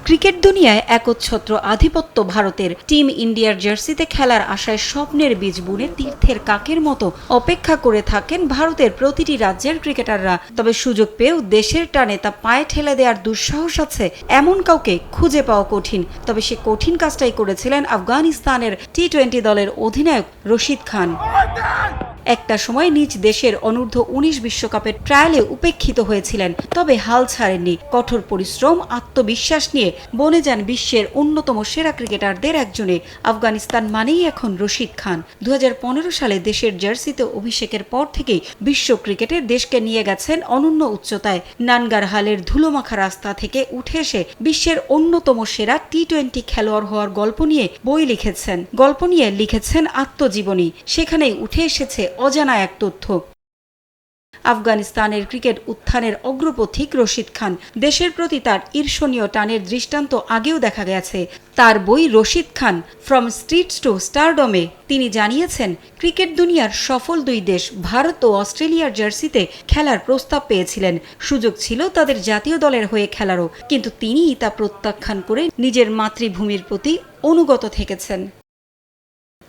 Cricket দুনিয়ায় একচ্ছত্র আধিপত্য ভারতের। টিম ইন্ডিয়ার জার্সিতে খেলার আশায় স্বপ্নের বীজ বুনে তীর্থের কাকের মতো অপেক্ষা করে থাকেন ভারতের প্রতিটি রাজ্যের ক্রিকেটাররা। তবে সুযোগ পেয়েও দেশের টানে তা পায়ে ঠেলে দেওয়ার দুঃসাহস আছে এমন কাউকে খুঁজে পাওয়া কঠিন। তবে সে কঠিন কাজটাই করেছিলেন আফগানিস্তানের টি-20 দলের অধিনায়ক রশিদ খান। একটা সময় নিজ দেশের অনূর্ধ্ব-19 বিশ্বকাপের ট্রায়ালে উপেক্ষিত হয়েছিলেন, তবে হাল ছাড়েননি। কঠোর পরিশ্রম, আত্মবিশ্বাস নিয়ে বনে যান বিশ্বের অন্যতম সেরা ক্রিকেটারদের একজনে। আফগানিস্তান মানেই এখন রশিদ খান। 2015 সালে দেশের জার্সিতে অভিষেকের পর থেকেই বিশ্ব ক্রিকেটে দেশকে নিয়ে গেছেন অনন্য উচ্চতায়। নানগারহালের ধুলোমাখা রাস্তা থেকে উঠে এসে বিশ্বের অন্যতম সেরা টি-20 খেলোয়াড় হওয়ার গল্প নিয়ে বই লিখেছেন। গল্প নিয়ে লিখেছেন আত্মজীবনী। সেখানেই উঠে এসেছে অজানা এক তথ্য। আফগানিস্তানের ক্রিকেট উত্থানের অগ্রপথিক রশিদ খান। দেশের প্রতি তার ঈর্ষণীয় টানের দৃষ্টান্ত আগেও দেখা গেছে। তার বই Rashid Khan from streets two স্টারডমে তিনি জানিয়েছেন, ক্রিকেট দুনিয়ার সফল দুই দেশ ভারত ও অস্ট্রেলিয়ার জার্সিতে খেলার প্রস্তাব পেয়েছিলেন। সুযোগ ছিল তাদের জাতীয় দলের হয়ে খেলারও, কিন্তু তিনিই তা প্রত্যাখ্যান করে নিজের মাতৃভূমির প্রতি অনুগত থেকেছেন।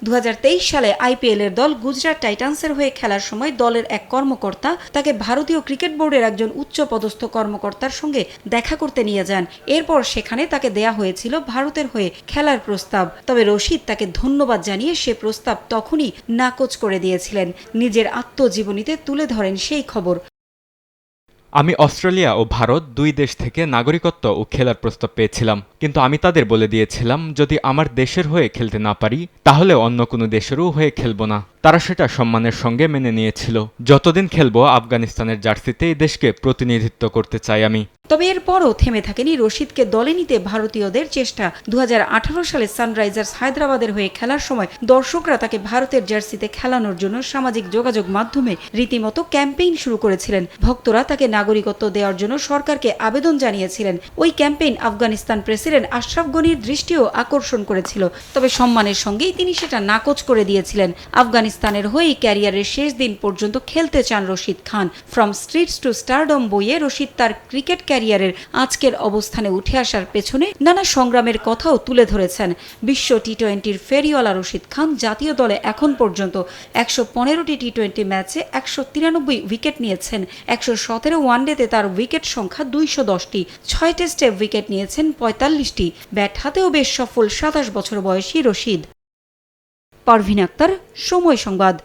2023 সালে আইপিএলের দল গুজরাট টাইটান্সের হয়ে খেলার সময় দলের এক কর্মকর্তা তাকে ভারতীয় ক্রিকেট বোর্ডের একজন উচ্চপদস্থ কর্মকর্তার সঙ্গে দেখা করতে নিয়ে যান। এরপর সেখানে তাকে দেয়া হয়েছিল ভারতের হয়ে খেলার প্রস্তাব। তবে রশিদ তাকে ধন্যবাদ জানিয়ে সে প্রস্তাব তখনই নাকচ করে দিয়েছিলেন। নিজের আত্মজীবনীতে তুলে ধরেন সেই খবর। আমি অস্ট্রেলিয়া ও ভারত দুই দেশ থেকে নাগরিকত্ব ও খেলার প্রস্তাব পেয়েছিলাম, কিন্তু আমি তাদের বলে দিয়েছিলাম যদি আমার দেশের হয়ে খেলতে না পারি তাহলে অন্য কোনো দেশেরও হয়ে খেলব না। তারা সেটা সম্মানের সঙ্গে মেনে নিয়েছিল। যতদিন খেলবো আফগানিস্তানের জার্সিতে এই দেশকে প্রতিনিধিত্ব করতে চাই আমি। তবে এরপরও থেমে থাকেনি রশিদকে দলে নিতে ভারতীয়দের চেষ্টা। 2018 সালে সানরাইজার্স হায়দ্রাবাদের হয়ে খেলার সময় দর্শকরা তাকে ভারতের জার্সিতে খেলানোর জন্য সামাজিক যোগাযোগ মাধ্যমে রীতিমতো ক্যাম্পেইন শুরু করেছিলেন। ভক্তরা তাকে নাগরিকত্ব দেওয়ার জন্য সরকারকে আবেদন জানিয়েছিলেন। ওই ক্যাম্পেইন আফগানিস্তান প্রেসিডেন্ট আশরাফ গনির দৃষ্টিও আকর্ষণ করেছিল, তবে সম্মানের সঙ্গেই তিনি সেটা নাকচ করে দিয়েছিলেন। আফগানিস্তানের হয়ে ক্যারিয়ারের শেষ দিন পর্যন্ত খেলতে চান Rashid Khan. From streets two stardom বইয়ে রশিদ তার ক্রিকেট ক্যারিয়ারের আজকের অবস্থানে উঠে আসার পেছনে নানা সংগ্রামের কথাও তুলে ধরেছেন। বিশ্ব টি-20 ফেরিওয়ালা রশিদ খান জাতীয় দলে এখন পর্যন্ত 115টি টি-20 ম্যাচে 193 উইকেট নিয়েছেন। 117 ওয়ানডেতে তার উইকেট সংখ্যা 210টি। 6 টেস্টে উইকেট নিয়েছেন 45টি। ব্যাট হাতেও বেশ সফল 27 বছর বয়সী রশিদ। পারভিন আক্তার, সময় সংবাদ।